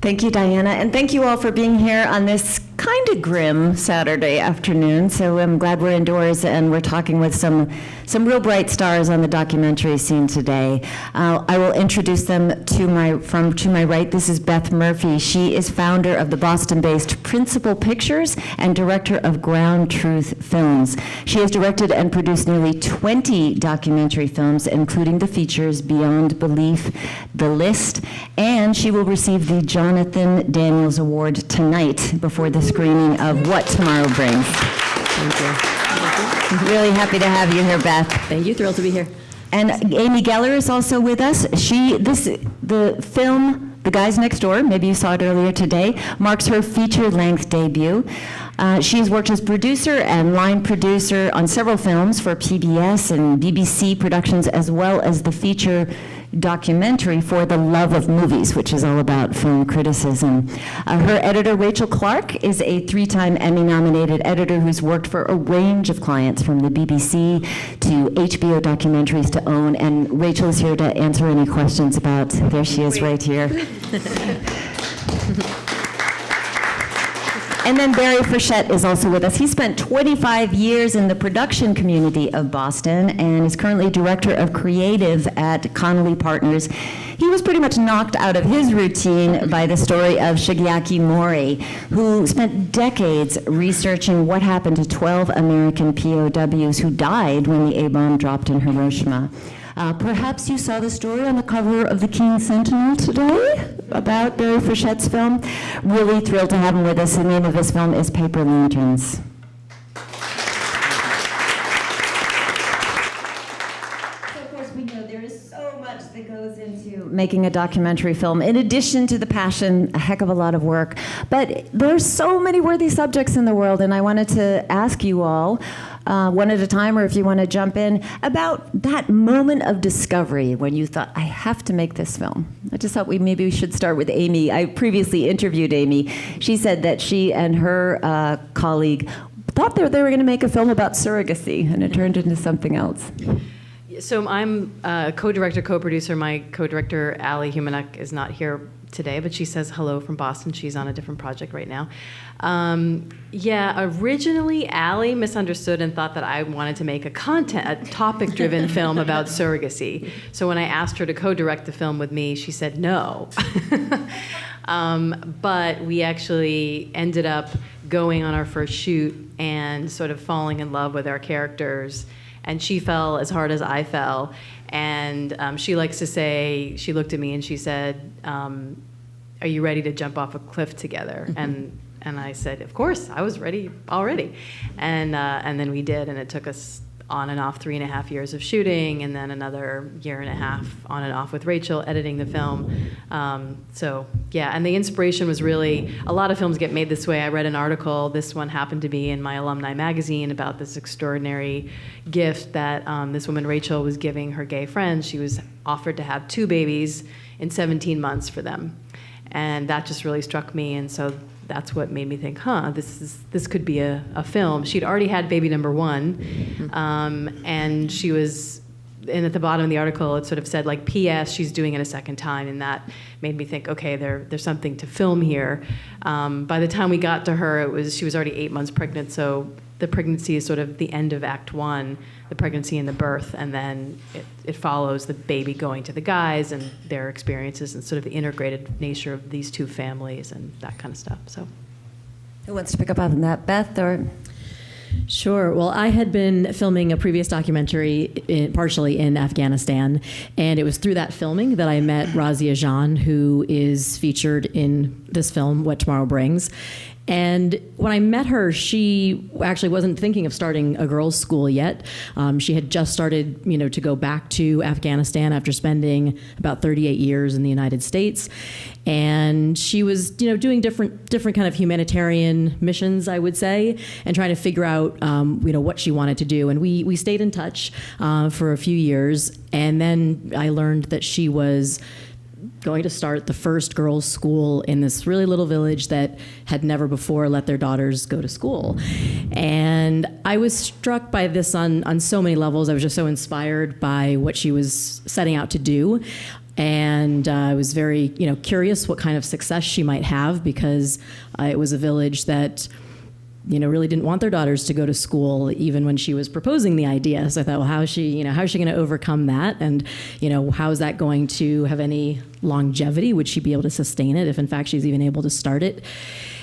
Thank you, Diana, and thank you all for being here on this kind of grim Saturday afternoon. So I'm glad we're indoors and we're talking with some real bright stars on the documentary scene today. I will introduce them to my right. This is Beth Murphy. She is founder of the Boston-based Principal Pictures and director of Ground Truth Films. She has directed and produced nearly 20 documentary films, including the features Beyond Belief, The List, and she will receive the Jonathan Daniels Award tonight before the screening of What Tomorrow Brings. Thank you. Really happy to have you here, Beth. Thank you. Thrilled to be here. And Amy Geller is also with us. The film, The Guys Next Door, maybe you saw it earlier today, marks her feature-length debut. She has worked as producer and line producer on several films for PBS and BBC productions, as well as the feature documentary For the Love of Movies, which is all about film criticism. Her editor, Rachel Clark, is a 3-time Emmy-nominated editor who's worked for a range of clients, from the BBC to HBO documentaries to OWN, and Rachel is here to answer any questions about, there she is right here. And then Barry Frechette is also with us. He spent 25 years in the production community of Boston and is currently director of creative at Connolly Partners. He was pretty much knocked out of his routine by the story of Shigeaki Mori, who spent decades researching what happened to 12 American POWs who died when the A-bomb dropped in Hiroshima. Perhaps you saw the story on the cover of the King Sentinel today about Barry Frechette's film. Really thrilled to have him with us. The name of his film is Paper Lanterns. So of course we know there is so much that goes into making a documentary film. In addition to the passion, a heck of a lot of work. But there's so many worthy subjects in the world, and I wanted to ask you all, one at a time, or if you want to jump in, about that moment of discovery when you thought, I have to make this film. I just thought maybe we should start with Amy. I previously interviewed Amy. She said that she and her colleague thought they were going to make a film about surrogacy, and it turned into something else. So I'm co-director, co-producer. My co-director, Ali Humanek, is not here today, but she says hello from Boston. She's on a different project right now. Originally Ali misunderstood and thought that I wanted to make a topic-driven film about surrogacy. So when I asked her to co-direct the film with me, she said no. But we actually ended up going on our first shoot and sort of falling in love with our characters. And she fell as hard as I fell. And she likes to say, she looked at me and she said, are you ready to jump off a cliff together? Mm-hmm. And I said, of course, I was ready already. And then we did, and it took us on and off 3.5 years of shooting, and then another 1.5 years on and off with Rachel editing the film. And the inspiration was really, a lot of films get made this way. I read an article, this one happened to be in my alumni magazine, about this extraordinary gift that this woman, Rachel, was giving her gay friends. She was offered to have 2 babies in 17 months for them. And that just really struck me, and so that's what made me think, this could be a film. She'd already had baby number 1, and she was, and at the bottom of the article it sort of said, like, P.S. she's doing it a second time, and that made me think, okay, there's something to film here. By the time we got to her, she was already 8 months pregnant, so the pregnancy is sort of the end of Act 1, the pregnancy and the birth, and then it follows the baby going to the guys and their experiences and sort of the integrated nature of these 2 families and that kind of stuff. So, who wants to pick up on that, Beth? Or Sure. Well, I had been filming a previous documentary partially in Afghanistan, and it was through that filming that I met Razia Jan, who is featured in this film, What Tomorrow Brings. And when I met her, she actually wasn't thinking of starting a girls' school yet. She had just started, to go back to Afghanistan after spending about 38 years in the United States. And she was, doing different kind of humanitarian missions, I would say, and trying to figure out, what she wanted to do. And we stayed in touch for a few years. And then I learned that she was going to start the first girls' school in this really little village that had never before let their daughters go to school. And I was struck by this on so many levels. I was just so inspired by what she was setting out to do. And I was very, curious what kind of success she might have, because it was a village that, really didn't want their daughters to go to school even when she was proposing the idea. So I thought, well, how is she going to overcome that? And, how is that going to have any longevity? Would she be able to sustain it if in fact she's even able to start it?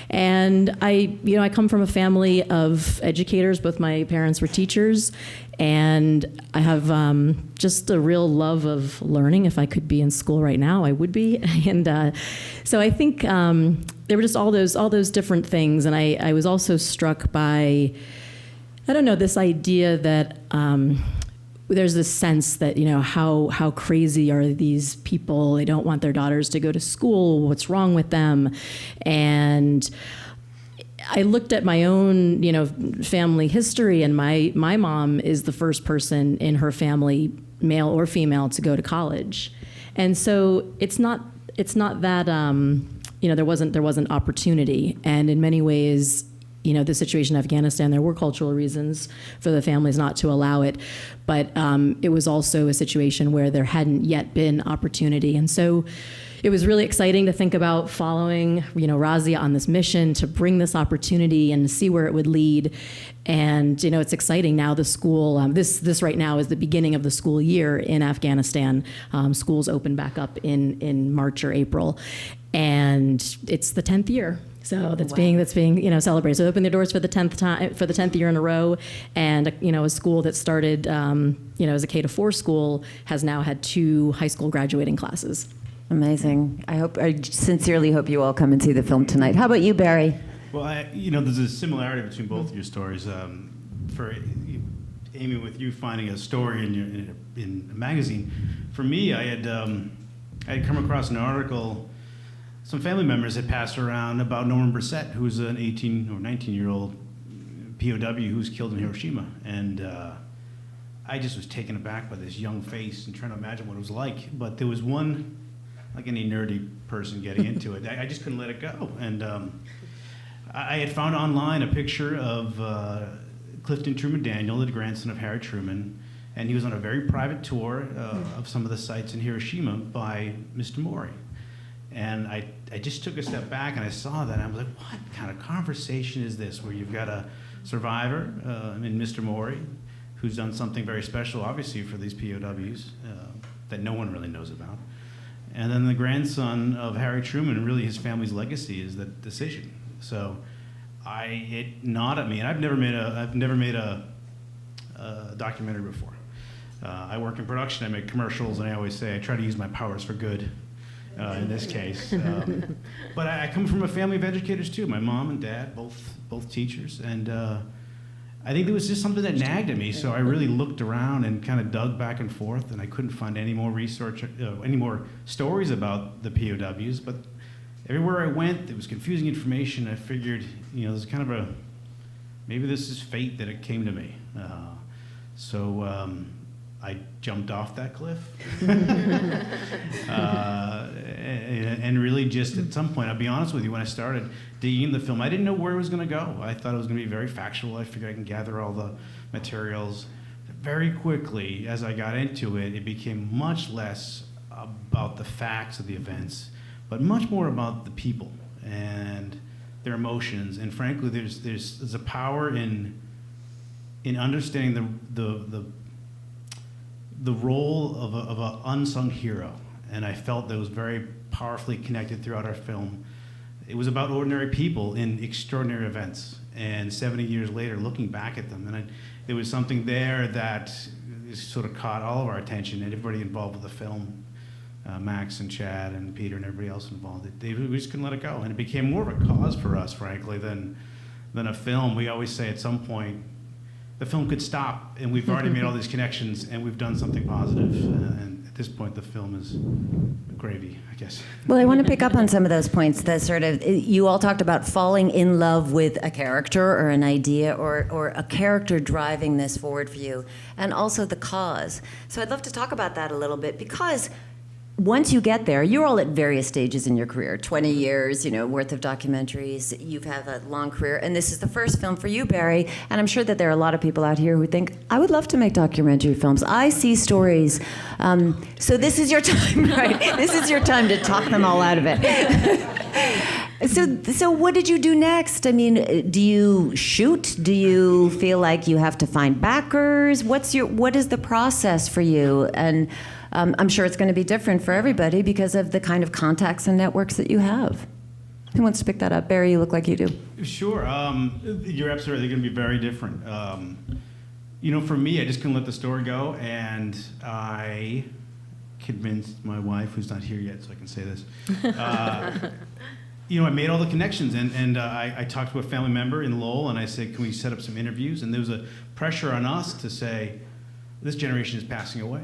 And I come from a family of educators. Both my parents were teachers, and I have just a real love of learning. If I could be in school right now, I would be. And so I think there were just all those different things. And I was also struck by, this idea that there's this sense that, how crazy are these people? They don't want their daughters to go to school. What's wrong with them? And I looked at my own, family history, and my mom is the first person in her family, male or female, to go to college. And so it's not that, there wasn't opportunity. And in many ways, the situation in Afghanistan, there were cultural reasons for the families not to allow it, but it was also a situation where there hadn't yet been opportunity. And so it was really exciting to think about following, Razia on this mission to bring this opportunity and see where it would lead. And, it's exciting now. The school, this right now is the beginning of the school year in Afghanistan. Schools open back up in March or April, and it's the 10th year. So that's being celebrated. So they opened their doors for the 10th year in a row, and a school that started as a K-4 school has now had 2 high school graduating classes. Amazing. I sincerely hope you all come and see the film tonight. How about you, Barry? Well, there's a similarity between both of your stories. For Amy, with you finding a story in a magazine, for me, I had come across an article. Some family members had passed around about Norman Brissett, who's an 18 or 19-year-old POW who was killed in Hiroshima. And I just was taken aback by this young face and trying to imagine what it was like. But there was one, like any nerdy person getting into it, I just couldn't let it go. And I had found online a picture of Clifton Truman Daniel, the grandson of Harry Truman, and he was on a very private tour of some of the sites in Hiroshima by Mr. Mori. And I just took a step back and I saw that, and I was like, what kind of conversation is this, where you've got a survivor in Mr. Mori, who's done something very special, obviously, for these POWs that no one really knows about. And then the grandson of Harry Truman, and really his family's legacy is that decision. So it gnawed at me, and I've never made a documentary before. I work in production, I make commercials, and I always say I try to use my powers for good. In this case, but I come from a family of educators too. My mom and dad, both teachers, and I think there was just something that nagged at me. So I really looked around and kind of dug back and forth, and I couldn't find any more research, any more stories about the POWs. But everywhere I went, there was confusing information. I figured, there's kind of maybe this is fate that it came to me. So I jumped off that cliff. And really just at some point, I'll be honest with you, when I started digging the film, I didn't know where it was going to go. I thought it was going to be very factual. I figured I can gather all the materials. Very quickly, as I got into it, it became much less about the facts of the events, but much more about the people and their emotions. And frankly, there's a power in understanding the role of an unsung hero, and I felt that was very powerfully connected throughout our film. It was about ordinary people in extraordinary events, and 70 years later, looking back at them, and there was something there that sort of caught all of our attention, and everybody involved with the film, Max and Chad and Peter and everybody else involved. We just couldn't let it go, and it became more of a cause for us, frankly, than a film. We always say at some point, the film could stop, and we've already made all these connections, and we've done something positive. And at this point, the film is gravy, I guess. Well, I want to pick up on some of those points. That sort of, you all talked about falling in love with a character or an idea or a character driving this forward for you, and also the cause. So I'd love to talk about that a little bit, because once you get there, you're all at various stages in your career, 20 years, worth of documentaries. You've had a long career, and this is the first film for you, Barry. And I'm sure that there are a lot of people out here who think, I would love to make documentary films. I see stories. So this is your time, right? This is your time to talk them all out of it. So what did you do next? I mean, do you shoot? Do you feel like you have to find backers? What is the process for you? And I'm sure it's going to be different for everybody because of the kind of contacts and networks that you have. Who wants to pick that up? Barry, you look like you do. Sure. You're absolutely going to be very different. For me, I just couldn't let the story go, and I convinced my wife, who's not here yet, so I can say this. I made all the connections, and I talked to a family member in Lowell, and I said, can we set up some interviews? And there was a pressure on us to say, this generation is passing away.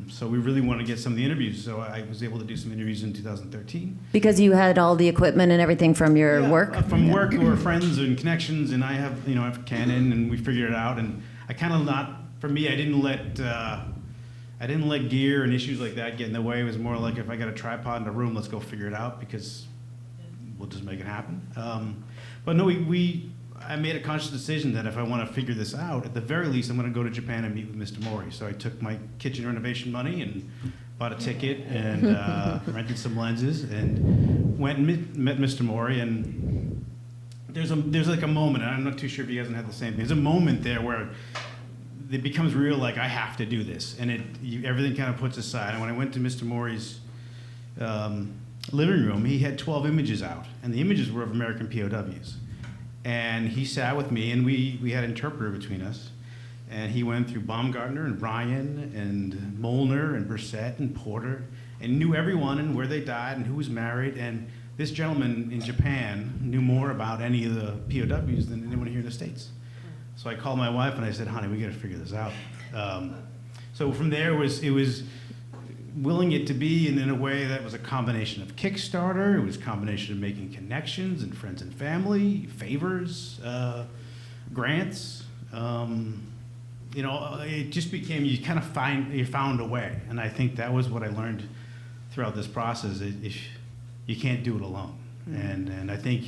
So we really want to get some of the interviews. So I was able to do some interviews in 2013. Because you had all the equipment and everything from your work? From work or friends and connections, and I have Canon, and we figured it out. And I kind of for me, I didn't let gear and issues like that get in the way. It was more like, if I got a tripod in a room, let's go figure it out, because we'll just make it happen. But no, I made a conscious decision that if I want to figure this out, at the very least, I'm going to go to Japan and meet with Mr. Mori. So I took my kitchen renovation money and bought a ticket and rented some lenses and went and met Mr. Mori. And there's like a moment, and I'm not too sure if you guys have had the same thing. There's a moment there where it becomes real, like, I have to do this, and everything kind of puts aside. And when I went to Mr. Mori's living room, he had 12 images out, and the images were of American POWs. And he sat with me, and we had an interpreter between us. And he went through Baumgartner and Ryan and Molnar and Frechette and Porter, and knew everyone and where they died and who was married. And this gentleman in Japan knew more about any of the POWs than anyone here in the States. So I called my wife and I said, honey, we got to figure this out. So from there, it was willing it to be in a way that was a combination of Kickstarter. It was a combination of making connections and friends and family, favors, grants. It just became, you found a way. And I think that was what I learned throughout this process. You can't do it alone. And I think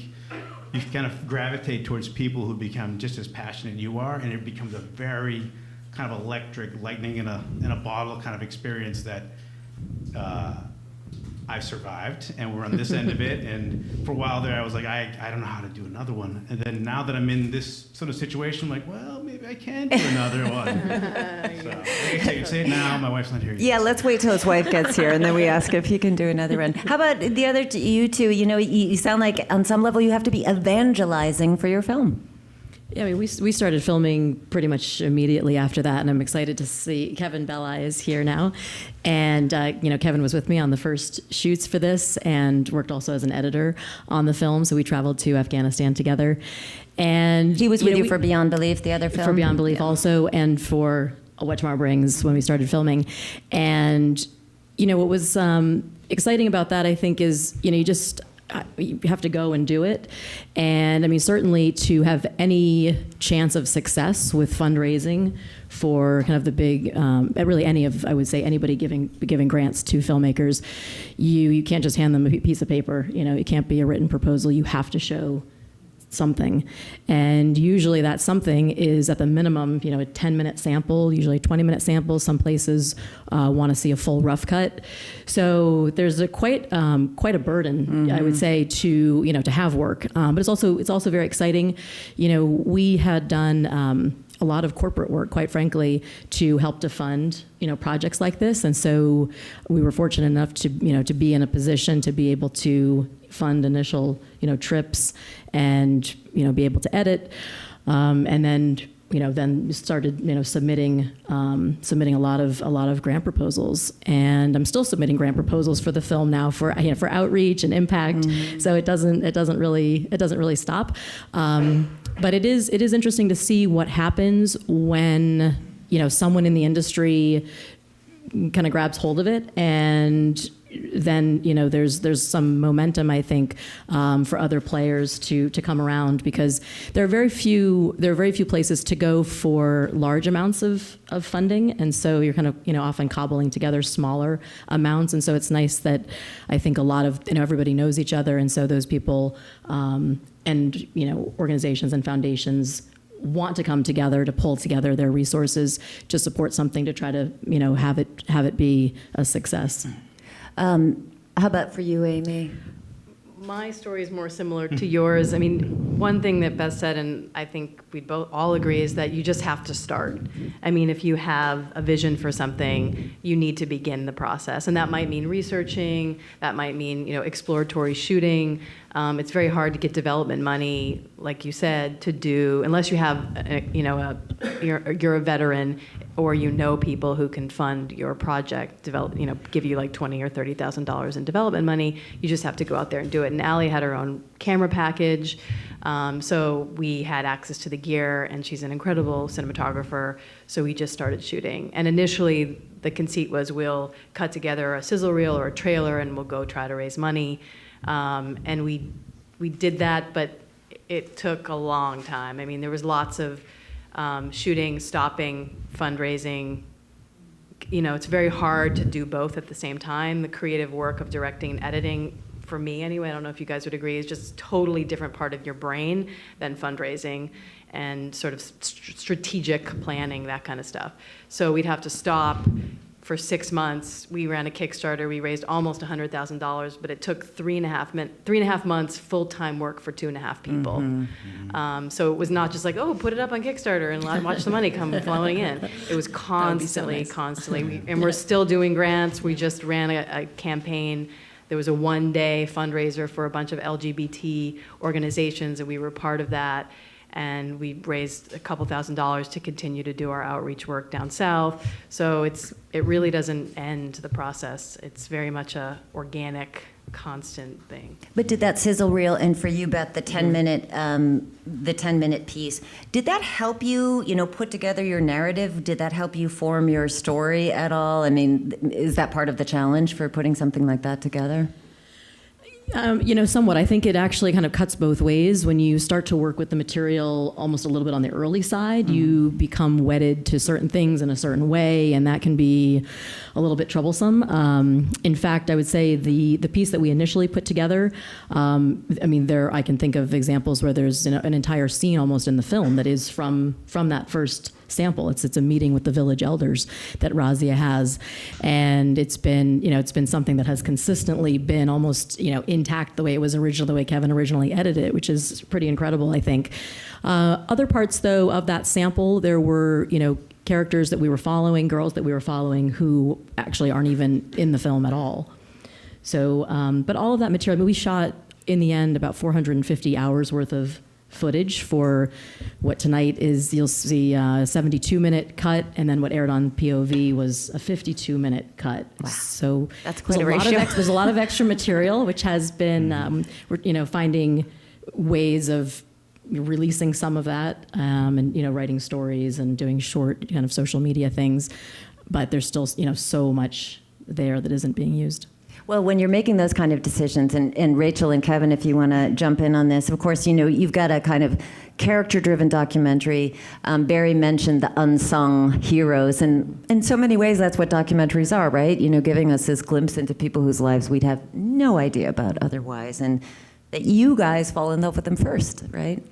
you kind of gravitate towards people who become just as passionate you are, and it becomes a very kind of electric, lightning in a bottle kind of experience that I survived, and we're on this end of it. And for a while there, I was like, I don't know how to do another one. And then now that I'm in this sort of situation, I'm like, well, maybe I can do another one. So I can say it now. My wife's not here yet. Yeah, let's wait till his wife gets here, and then we ask if he can do another one. How about the other you two? You sound like on some level you have to be evangelizing for your film. Yeah, I mean, we started filming pretty much immediately after that, and I'm excited to see Kevin Bella is here now. And, Kevin was with me on the first shoots for this and worked also as an editor on the film, so we traveled to Afghanistan together. And he was with you for Beyond Belief, the other film? For Beyond Belief also, and for What Tomorrow Brings when we started filming. And, what was exciting about that, I think, is, you have to go and do it. And I mean, certainly to have any chance of success with fundraising for kind of the big, really I would say anybody giving grants to filmmakers, you can't just hand them a piece of paper. It can't be a written proposal. You have to show something. And usually that something is at the minimum, a 10-minute sample, usually a 20-minute sample. Some places want to see a full rough cut. So there's quite a burden, I would say, to have work. But it's also very exciting. We had done a lot of corporate work, quite frankly, to help to fund, projects like this. And so we were fortunate enough to be in a position to be able to fund initial, trips and, be able to edit. And then, then started, submitting a lot of grant proposals. And I'm still submitting grant proposals for the film now for outreach and impact. So it doesn't really stop. But it is interesting to see what happens when, someone in the industry kind of grabs hold of it and then there's some momentum, I think, for other players to come around, because there are very few places to go for large amounts of funding, and so you're kind of often cobbling together smaller amounts, and so it's nice that I think a lot of everybody knows each other, and so those people and organizations and foundations want to come together to pull together their resources to support something, to try to have it be a success. How about for you, Amy? My story is more similar to yours. I mean, one thing that Beth said, and I think we both all agree, is that you just have to start. I mean, if you have a vision for something, you need to begin the process. And that might mean researching, that might mean, exploratory shooting. It's very hard to get development money, like you said, to do, unless you have, you're a veteran, or people who can fund your project, give you like $20,000 or $30,000 in development money. You just have to go out there and do it. And Allie had her own camera package, so we had access to the gear, and she's an incredible cinematographer, so we just started shooting. And initially, the conceit was we'll cut together a sizzle reel or a trailer, and we'll go try to raise money. And we did that, but it took a long time. I mean, there was lots of shooting, stopping, fundraising. It's very hard to do both at the same time. The creative work of directing and editing, for me anyway, I don't know if you guys would agree, is just a totally different part of your brain than fundraising and sort of strategic planning, that kind of stuff. So we'd have to stop for 6 months. We ran a Kickstarter. We raised almost $100,000, but it took 3.5 months full-time work for 2.5 people. Mm-hmm. So it was not just like, oh, put it up on Kickstarter and watch the money come flowing in. It was constantly. And we're still doing grants. We just ran a campaign. There was a one-day fundraiser for a bunch of LGBT organizations, and we were part of that. And we raised a couple $1,000s to continue to do our outreach work down south. So it really doesn't end the process. It's very much a organic, constant thing. But did that sizzle reel, and for you, Beth, the 10-minute piece, did that help you, put together your narrative? Did that help you form your story at all? I mean, is that part of the challenge for putting something like that together? Somewhat. I think it actually kind of cuts both ways. When you start to work with the material almost a little bit on the early side, you become wedded to certain things in a certain way, and that can be a little bit troublesome. In fact, I would say the piece that we initially put together, I can think of examples where there's an entire scene almost in the film that is from that first sample. It's a meeting with the village elders that Razia has, and it's been something that has consistently been almost intact the way it was originally, the way Kevin originally edited it, which is pretty incredible, I think. Other parts though of that sample, there were characters that we were following, girls that we were following who actually aren't even in the film at all. So, but all of that material, we shot in the end about 450 hours worth of footage for what tonight is. You'll see a 72-minute cut, and then what aired on POV was a 52-minute cut. Wow. So that's quite a ratio. There's a lot of extra material, which has been we're finding ways of releasing some of that, and writing stories and doing short kind of social media things, but there's still so much there that isn't being used. Well, when you're making those kind of decisions, and Rachel and Kevin, if you want to jump in on this, of course, you've got a kind of character-driven documentary. Barry mentioned the unsung heroes, and in so many ways, that's what documentaries are, right? Giving us this glimpse into people whose lives we'd have no idea about otherwise, and that you guys fall in love with them first, right?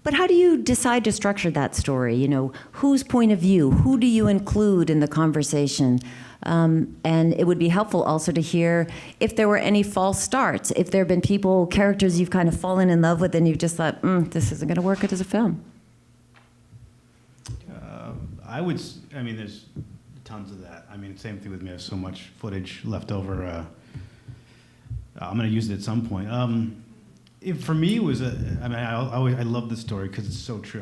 But how do you decide to structure that story? Whose point of view? Who do you include in the conversation? And it would be helpful also to hear if there were any false starts, if there have been characters you've kind of fallen in love with and you've just thought, this isn't going to work as a film. There's tons of that. Same thing with me. I have so much footage left over. I'm going to use it at some point. For me, it was I love this story because it's so true.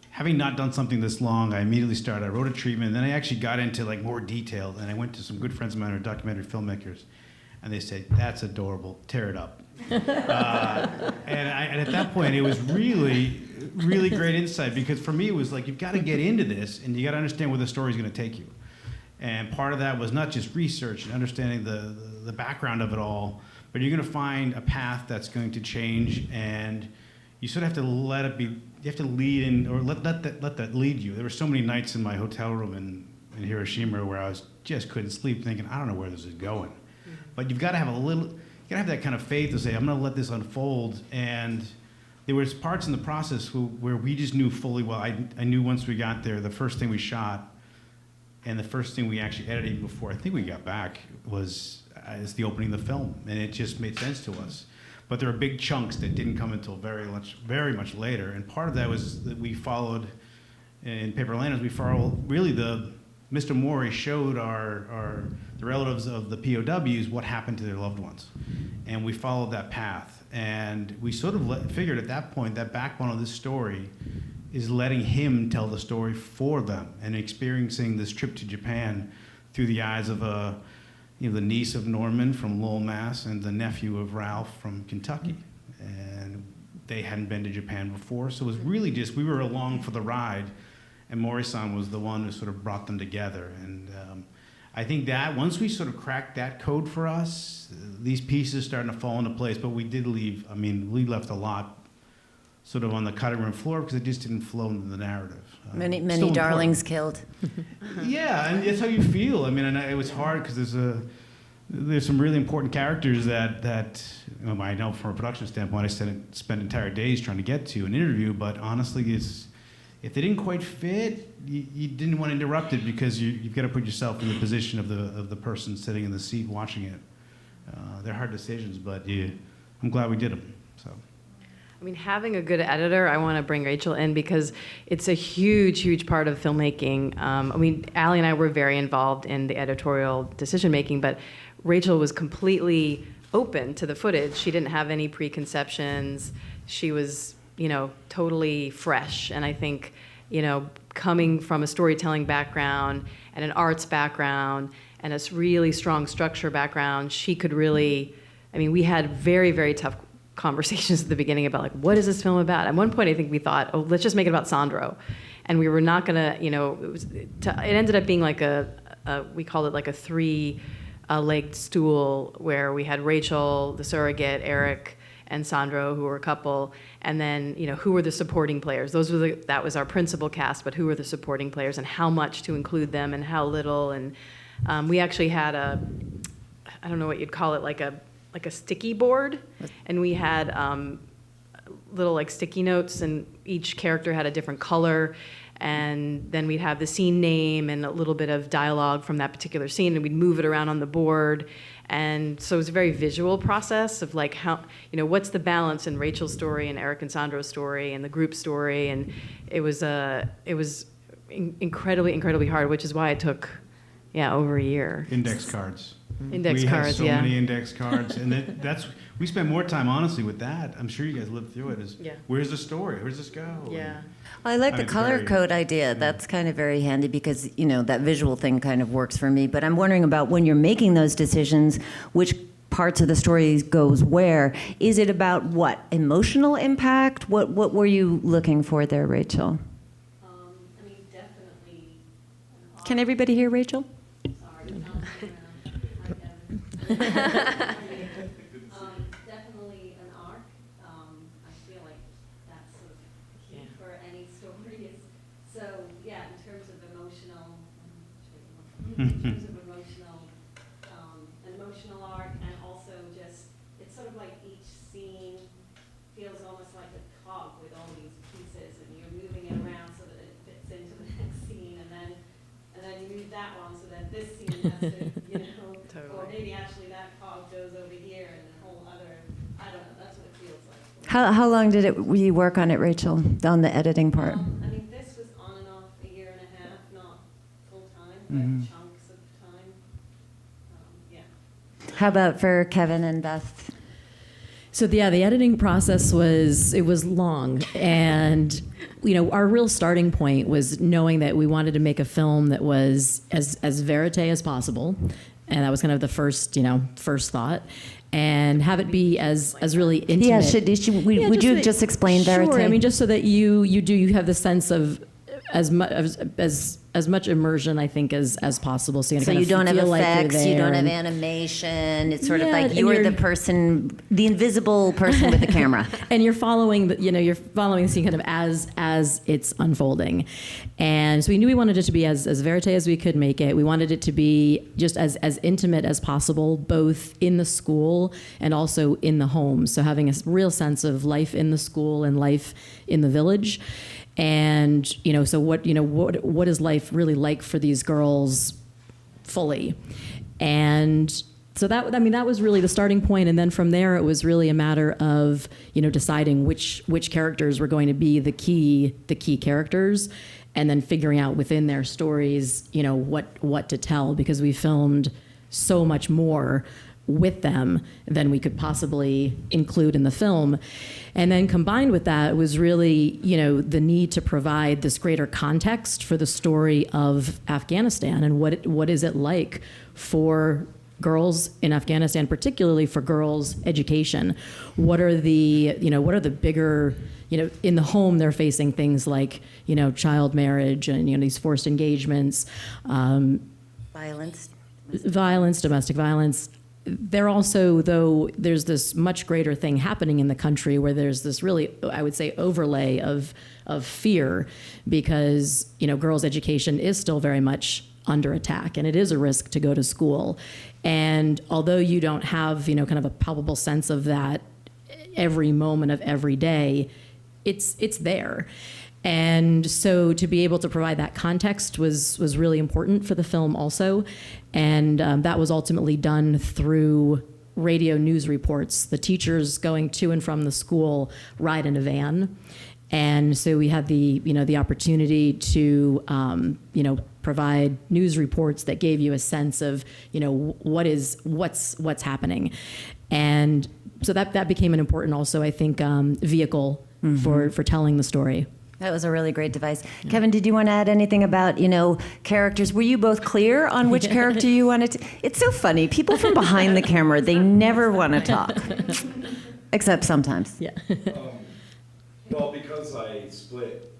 Having not done something this long, I immediately started. I wrote a treatment, and then I actually got into more detail. And I went to some good friends of mine who are documentary filmmakers, and they said, "That's adorable. Tear it up." and at that point, it was really, really great insight, because for me, it was like, you've got to get into this, and you got to understand where the story's going to take you. And part of that was not just research and understanding the background of it all, but you're going to find a path that's going to change, and you sort of have to let it be. You have to lead in, or let that lead you. There were so many nights in my hotel room in Hiroshima where I just couldn't sleep, thinking, I don't know where this is going. Mm-hmm. But you've got to have have that kind of faith to say, I'm going to let this unfold. And there was parts in the process where we just knew fully well. I knew once we got there, the first thing we shot, and the first thing we actually edited before I think we got back is the opening of the film, and it just made sense to us. But there are big chunks that didn't come until very much later, and part of that was that we followed in Paper Lanterns. We followed really Mr. Mori showed the relatives of the POWs what happened to their loved ones, and we followed that path. And we sort of figured at that point that backbone of this story is letting him tell the story for them and experiencing this trip to Japan through the eyes of the niece of Norman from Lowell, Mass, and the nephew of Ralph from Kentucky. And they hadn't been to Japan before, so it was really just, we were along for the ride, and Mori-san was the one who sort of brought them together. And I think that once we sort of cracked that code for us, these pieces starting to fall into place, but we did leave, we left a lot sort of on the cutting room floor because it just didn't flow into the narrative. Many Still darlings important. killed. Yeah, and that's how you feel. And it was hard because there's some really important characters that I know from a production standpoint I spent entire days trying to get to an interview, but honestly, if they didn't quite fit, you didn't want to interrupt it because you've got to put yourself in the position of the person sitting in the seat watching it. They're hard decisions, but I'm glad we did them. So. Having a good editor, I want to bring Rachel in because it's a huge, huge part of filmmaking. Allie and I were very involved in the editorial decision-making, but Rachel was completely open to the footage. She didn't have any preconceptions. She was, totally fresh. And I think, coming from a storytelling background and an arts background and a really strong structure background, she could really, we had very, very tough conversations at the beginning about what is this film about? At one point I think we thought, let's just make it about Sandro. And we were not gonna, it ended up being we called it like a three-legged stool where we had Rachel, the surrogate, Eric, and Sandro, who were a couple, and then, who were the supporting players? That was our principal cast, but who were the supporting players and how much to include them and how little. And we actually had I don't know what you'd call it, like a sticky board, and we had little sticky notes, and each character had a different color, and then we'd have the scene name and a little bit of dialogue from that particular scene, and we'd move it around on the board. And so it was a very visual process of how, what's the balance in Rachel's story and Eric and Sandro's story and the group story, and it was incredibly, incredibly hard, which is why it took over a year. Index cards. Index we cards, had so many index cards, and we spent more time honestly with that. I'm sure you guys lived through it. Where's the story? Where's this go? Yeah. Well, I like the color code idea. That's kind of very handy because that visual thing kind of works for me. But I'm wondering about when you're making those decisions, which parts of the story goes where. Is it about what emotional impact? What were you looking for there, Rachel? Definitely. Can everybody hear Rachel? Sorry. Definitely an arc. I feel like that's sort of key for any story. So yeah, in terms of emotional, an emotional arc, and also just it's sort of like each scene feels almost like a cog with all these pieces, and you're moving it around so that it fits into the next scene, and then you move that one so that this scene has to, or maybe actually that cog goes over here and a whole other, I don't know, that's what it feels like. How long did you work on it, Rachel, on the editing part? This was on and off a year and a half, not full time, but chunks of time. How about for Kevin and Beth? So the editing process was long, and our real starting point was knowing that we wanted to make a film that was as verite as possible, and that was kind of the first thought, and have it be as really intimate. Yeah, would you just explain verite? Sure. Just so that you have the sense of as much immersion, I think, as possible. So, So you don't have effects, you don't have animation. It's sort of like you're the person, the invisible person with the camera. And you're following the scene kind of as it's unfolding. And so we knew we wanted it to be as verite as we could make it. We wanted it to be just as intimate as possible, both in the school and also in the home. So having a real sense of life in the school and life in the village. And, so what is life really like for these girls fully? And so that was really the starting point. And then from there, it was really a matter of, deciding which characters were going to be the key characters, and then figuring out within their stories, what to tell, because we filmed so much more with them than we could possibly include in the film. And then combined with that was really, the need to provide this greater context for the story of Afghanistan and what is it like for girls in Afghanistan, particularly for girls' education. What are the bigger, in the home they're facing things like, child marriage and, these forced engagements. Violence, domestic violence. They're also, though, there's this much greater thing happening in the country where there's this really, I would say, overlay of fear, because, girls' education is still very much under attack, and it is a risk to go to school. And although you don't have, kind of a palpable sense of that every moment of every day, it's there. And so to be able to provide that context was really important for the film also. And that was ultimately done through radio news reports. The teachers going to and from the school ride in a van. And so we had the opportunity to, provide news reports that gave you a sense of, what's happening. And so that became an important also, I think, vehicle for telling the story. That was a really great device. Yeah. Kevin, did you want to add anything about, characters? Were you both clear on which character you wanted to? It's so funny. People from behind the camera, they never want to talk. Except sometimes. Yeah. Well, because I split,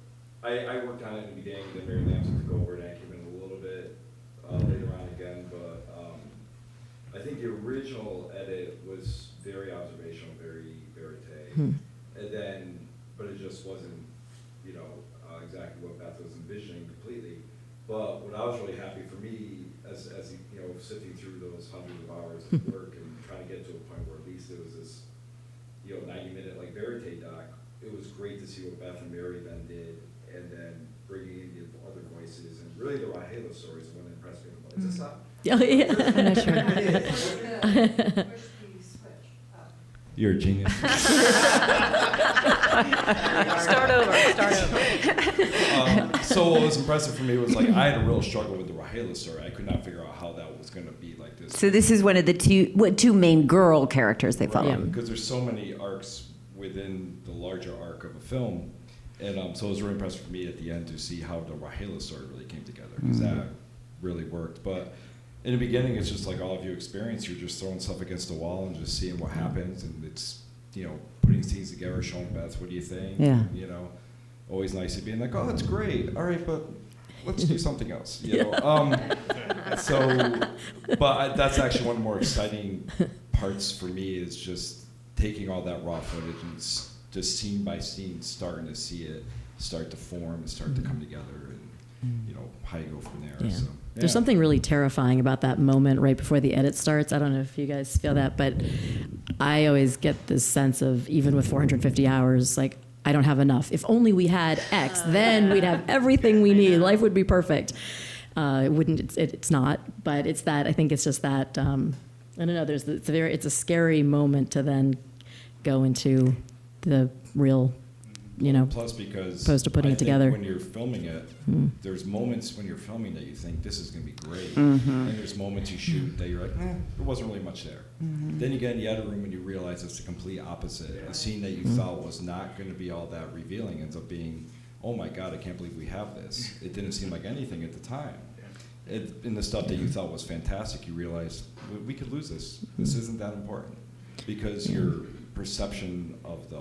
I worked on it in the beginning, then Mary Lamson took over, and I came in a little bit later on again, but I think the original edit was very observational, very verite, and then, but it just wasn't, exactly what Beth was envisioning completely. But what I was really happy for me, as sifting through those hundreds of hours of work and trying to get to a point where at least it was this, 90-minute like verite doc, it was great to see what Beth and Mary then did, and then bringing in the other voices, and really the Rahela stories, the one that impressed me the most. Is this not? Yeah, I'm not sure. You're a genius. Start over. So what was impressive for me was I had a real struggle with the Rahela story. I could not figure out how that was going to be like this. So this is one of the two main girl characters they follow. Right, because there's so many arcs within the larger arc of a film. And so it was really impressive for me at the end to see how the Rahela story really came together, because that really worked. But in the beginning, it's just like all of you experience. You're just throwing stuff against the wall and just seeing what happens, and it's putting scenes together, showing Beth, what do you think? Yeah. Always nice to being like, oh, that's great. All right, but let's do something else. That's actually one of the more exciting parts for me, is just taking all that raw footage and just scene by scene, starting to see it start to form and start to come together, and how you go from there. Yeah. So, There's something really terrifying about that moment right before the edit starts. I don't know if you guys feel that, but I always get this sense of, even with 450 hours, like, I don't have enough. If only we had X, then we'd have everything we need. Life would be perfect. It wouldn't. It's not. But it's that. I think it's just that. I don't know. It's a scary moment to then go into the real, Plus, because opposed to putting I it think together. when you're filming it, there's moments when you're filming that you think this is going to be great, and there's moments you shoot that you're like, there wasn't really much there. Then you get in the edit room and you realize it's the complete opposite. A scene that you thought was not going to be all that revealing ends up being, oh my God, I can't believe we have this. It didn't seem like anything at the time. In the stuff that you thought was fantastic, you realize we could lose this. This isn't that important, because your perception of the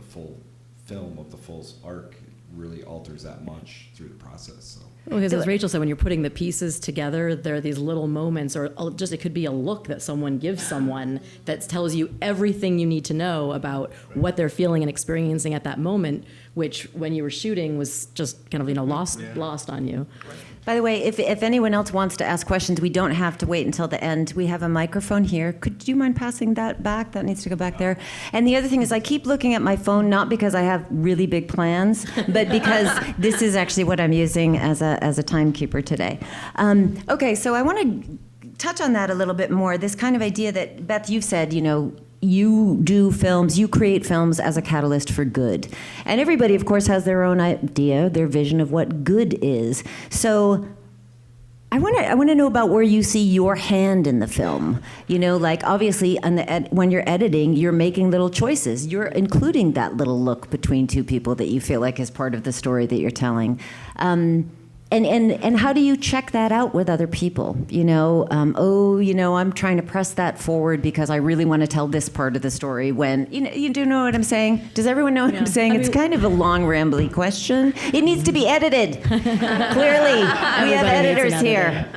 full film, of the full arc, really alters that much through the process. So. Well, because as Rachel said, when you're putting the pieces together, there are these little moments, or just it could be a look that someone gives someone that tells you everything you need to know about what they're feeling and experiencing at that moment, which when you were shooting was just kind of lost on you. By the way, if anyone else wants to ask questions, we don't have to wait until the end. We have a microphone here. Do you mind passing that back? That needs to go back there. And the other thing is I keep looking at my phone, not because I have really big plans, but because this is actually what I'm using as a timekeeper today. Okay, so I want to touch on that a little bit more. This kind of idea that, Beth, you've said, you do films, you create films as a catalyst for good. And everybody, of course, has their own idea, their vision of what good is. So I want to know about where you see your hand in the film. Like obviously when you're editing, you're making little choices. You're including that little look between two people that you feel like is part of the story that you're telling. And how do you check that out with other people? I'm trying to press that forward because I really want to tell this part of the story when, you do know what I'm saying? Does everyone know what I'm saying? It's kind of a long, rambly question. It needs to be edited. Clearly, we have editors here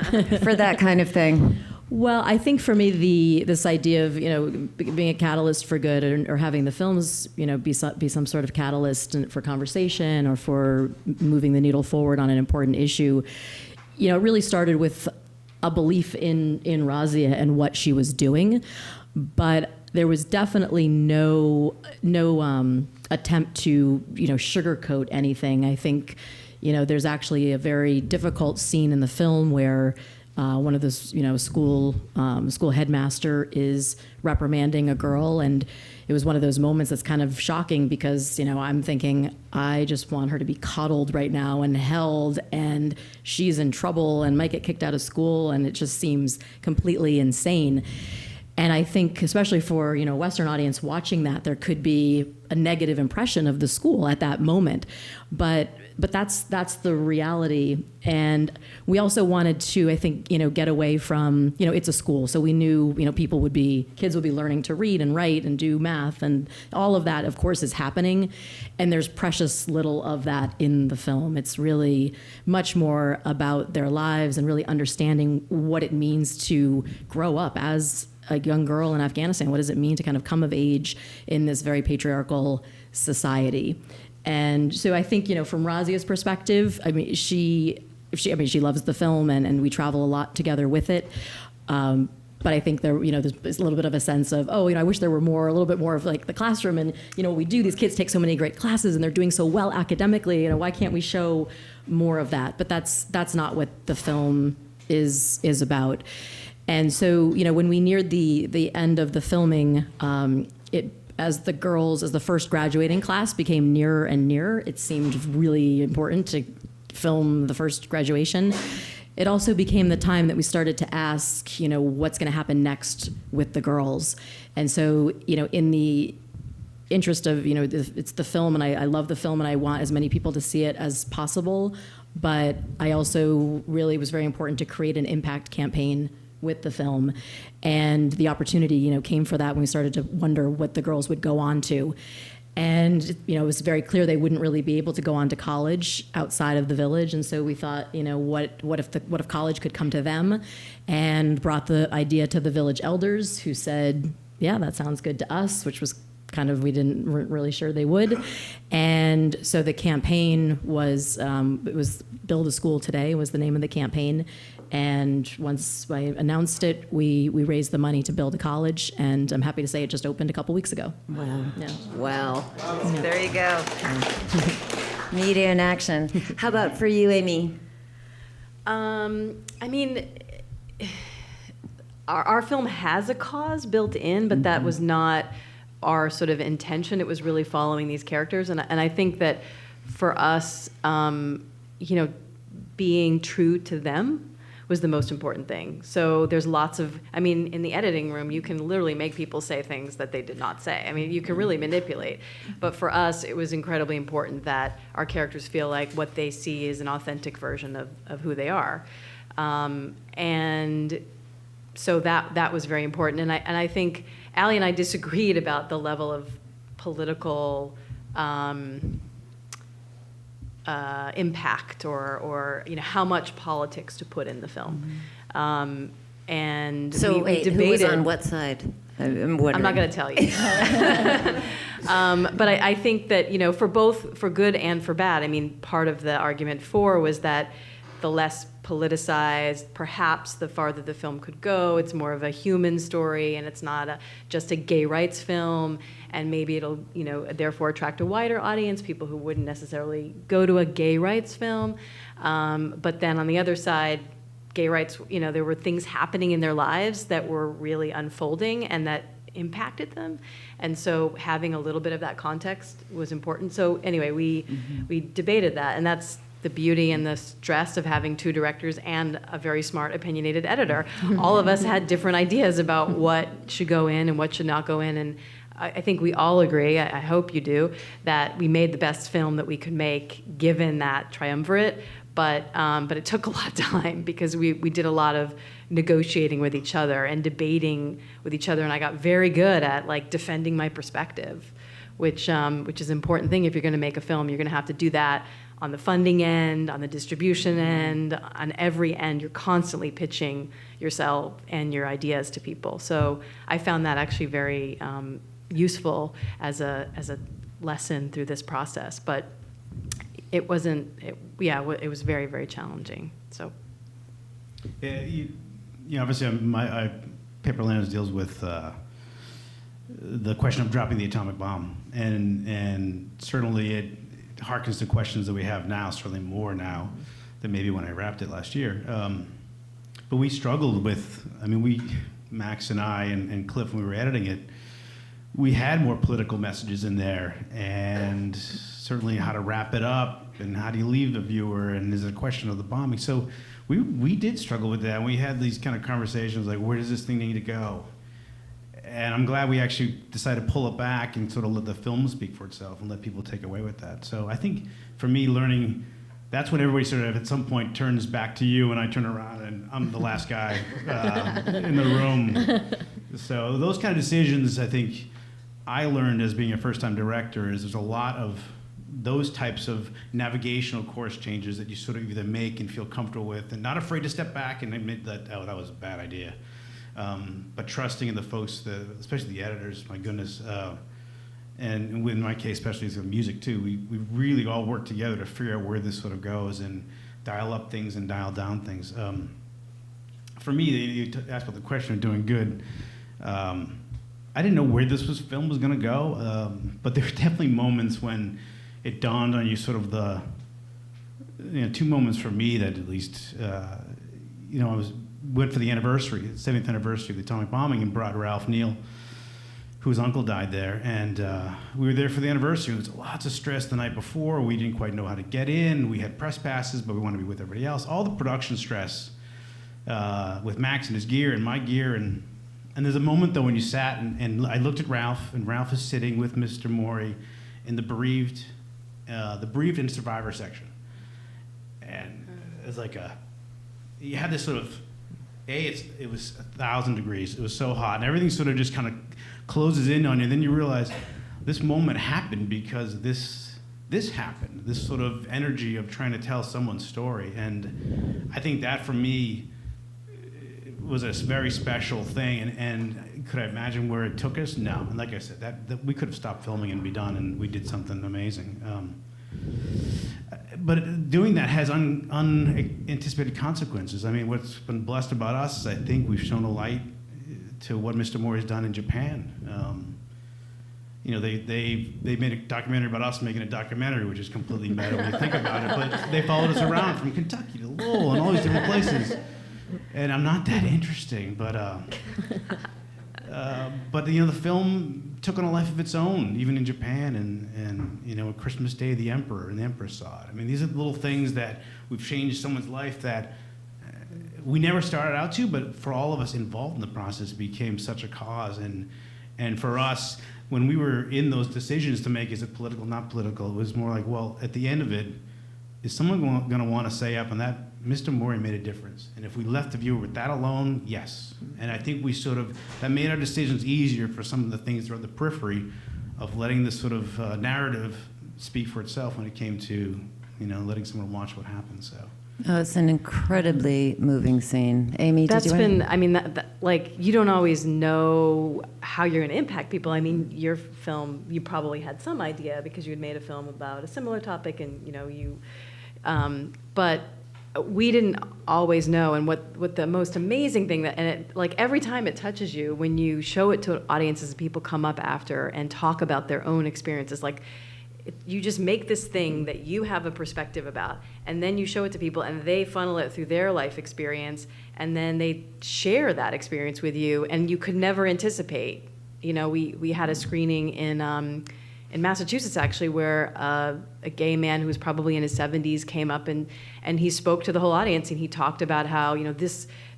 for that kind of thing. Well, I think for me, this idea of being a catalyst for good, or having the films be some sort of catalyst for conversation or for moving the needle forward on an important issue, it really started with a belief in Razia and what she was doing, but there was definitely no attempt to sugarcoat anything. I think there's actually a very difficult scene in the film where one of the school headmaster is reprimanding a girl, and it was one of those moments that's kind of shocking because I'm thinking I just want her to be coddled right now and held, and she's in trouble and might get kicked out of school, and it just seems completely insane. And I think, especially for a Western audience watching that, there could be a negative impression of the school at that moment, but that's the reality. And we also wanted to, I think, get away from, it's a school, so we knew, kids would be learning to read and write and do math, and all of that, of course, is happening. And there's precious little of that in the film. It's really much more about their lives and really understanding what it means to grow up as a young girl in Afghanistan. What does it mean to kind of come of age in this very patriarchal society? And so I think, from Razia's perspective, she loves the film, and we travel a lot together with it. But I think there's a little bit of a sense of, I wish there were a little bit more of like the classroom, and what we do, these kids take so many great classes and they're doing so well academically, why can't we show more of that? But that's not what the film is about. And so, when we neared the end of the filming, as the first graduating class became nearer and nearer, it seemed really important to film the first graduation. It also became the time that we started to ask, what's going to happen next with the girls. And so, in the interest of, it's the film, and I love the film, and I want as many people to see it as possible. But I also really was very important to create an impact campaign with the film, and the opportunity came for that when we started to wonder what the girls would go on to. And it was very clear they wouldn't really be able to go on to college outside of the village, and so we thought, what if college could come to them, and brought the idea to the village elders, who said, yeah, that sounds good to us, which was kind of, weren't really sure they would. And so the campaign was, it was Build a School Today was the name of the campaign. And once I announced it, we raised the money to build a college, and I'm happy to say it just opened a couple weeks ago. Wow. Yeah. Wow. There you go. Media in action. How about for you, Amy? Our film has a cause built in, but that was not our sort of intention. It was really following these characters, and I think that for us, being true to them was the most important thing. So there's lots of, in the editing room, you can literally make people say things that they did not say. You can really manipulate. But for us, it was incredibly important that our characters feel like what they see is an authentic version of who they are. And so that was very important. And I think Allie and I disagreed about the level of political impact or how much politics to put in the film. And So we wait, debated. who was on what side? I'm wondering. I'm not going to tell you. But I think that, for good and for bad, I mean, part of the argument for was that the less politicized, perhaps the farther the film could go. It's more of a human story, and it's not just a gay rights film, and maybe it'll, therefore attract a wider audience, people who wouldn't necessarily go to a gay rights film. But then on the other side, gay rights, there were things happening in their lives that were really unfolding and that impacted them. And so having a little bit of that context was important. So anyway, we debated that, and that's the beauty and the stress of having two directors and a very smart, opinionated editor. All of us had different ideas about what should go in and what should not go in, and I think we all agree, I hope you do, that we made the best film that we could make given that triumvirate. But it took a lot of time because we did a lot of negotiating with each other and debating with each other, and I got very good at defending my perspective, which is an important thing. If you're going to make a film, you're going to have to do that on the funding end, on the distribution end, on every end. You're constantly pitching yourself and your ideas to people. So I found that actually very useful as a lesson through this process. But it wasn't. It was very, very challenging. So. Yeah, obviously, Paperlands deals with the question of dropping the atomic bomb, and certainly it harkens to questions that we have now, certainly more now than maybe when I wrapped it last year. But we struggled with. Max and I and Cliff, when we were editing it, we had more political messages in there, and certainly how to wrap it up, and how do you leave the viewer, and is it a question of the bombing? So we did struggle with that, and we had these kind of conversations like, where does this thing need to go? And I'm glad we actually decided to pull it back and sort of let the film speak for itself and let people take away with that. So I think for me, learning, that's when everybody sort of at some point turns back to you, and I turn around and I'm the last guy in the room. So those kind of decisions, I think I learned as being a first-time director, is there's a lot of those types of navigational course changes that you sort of either make and feel comfortable with, and not afraid to step back and admit that, that was a bad idea. But trusting in the folks, especially the editors, my goodness, and in my case, especially with music too, we really all work together to figure out where this sort of goes and dial up things and dial down things. For me, you asked about the question of doing good. I didn't know where this film was going to go, but there were definitely moments when it dawned on you, sort of the, two moments for me that at least, I went for the anniversary, the 70th anniversary of the atomic bombing, and brought Ralph Neal, whose uncle died there, and we were there for the anniversary. There was lots of stress the night before. We didn't quite know how to get in. We had press passes, but we wanted to be with everybody else. All the production stress with Max and his gear and my gear, and there's a moment though when you sat and I looked at Ralph, and Ralph is sitting with Mr. Morey in the bereaved and survivor section, and it's like you had this sort of. It was 1,000 degrees. It was so hot, and everything sort of just kind of closes in on you. And then you realize this moment happened because this happened. This sort of energy of trying to tell someone's story, and I think that for me was a very special thing. And could I imagine where it took us? No. And like I said, that we could have stopped filming and be done, and we did something amazing. But doing that has unanticipated consequences. I mean, what's been blessed about us is I think we've shown a light to what Mr. Morey's done in Japan. They made a documentary about us making a documentary, which is completely meta when you think about it. But they followed us around from Kentucky to Lowell and all these different places. And I'm not that interesting, but the film took on a life of its own, even in Japan, and Christmas Day, the Emperor and the Empress saw it. I mean, these are little things that we've changed someone's life that we never started out to, but for all of us involved in the process, became such a cause. And for us, when we were in those decisions to make, is it political, not political, it was more like, well, at the end of it, is someone going to want to say up on that? Mr. Morey made a difference. And if we left the viewer with that alone, yes. And I think that made our decisions easier for some of the things that are on the periphery of letting this sort of narrative speak for itself when it came to letting someone watch what happens. So. Oh, it's an incredibly moving scene. Amy, That's did you been, I mean, like, you don't always know how you're going to impact people. I mean, your film, you probably had some idea because you had made a film about a similar topic, and, but we didn't always know. And what the most amazing thing like, every time it touches you, when you show it to audiences, people come up after and talk about their own experiences, like, you just make this thing that you have a perspective about, and then you show it to people, and they funnel it through their life experience, and then they share that experience with you, and you could never anticipate. We had a screening in Massachusetts, actually, where a gay man who was probably in his 70s came up and he spoke to the whole audience, and he talked about how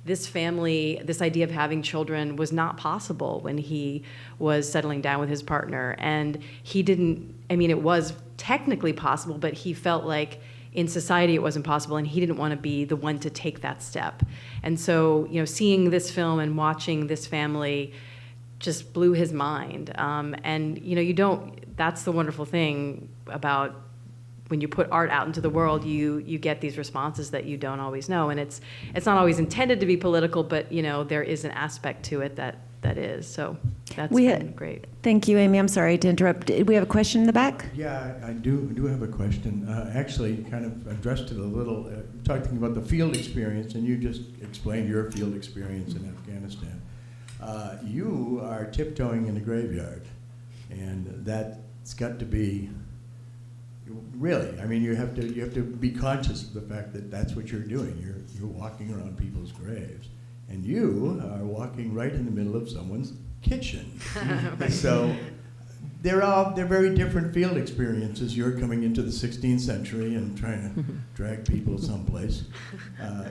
this family, this idea of having children was not possible when he was settling down with his partner, and he didn't. I mean, it was technically possible, but he felt like in society it wasn't possible, and he didn't want to be the one to take that step. And so, seeing this film and watching this family just blew his mind. And that's the wonderful thing about when you put art out into the world, you get these responses that you don't always know. And it's not always intended to be political, but there is an aspect to it that is. So that's been great. Thank you, Amy. I'm sorry to interrupt. Did we have a question in the back? Yeah, I do have a question. Actually, kind of addressed it a little, talking about the field experience, and you just explained your field experience in Afghanistan. You are tiptoeing in the graveyard, and that's got to be, really, I mean, you have to be conscious of the fact that that's what you're doing. You're walking around people's graves. And you are walking right in the middle of someone's kitchen. So they're very different field experiences. You're coming into the 16th century and trying to drag people someplace. And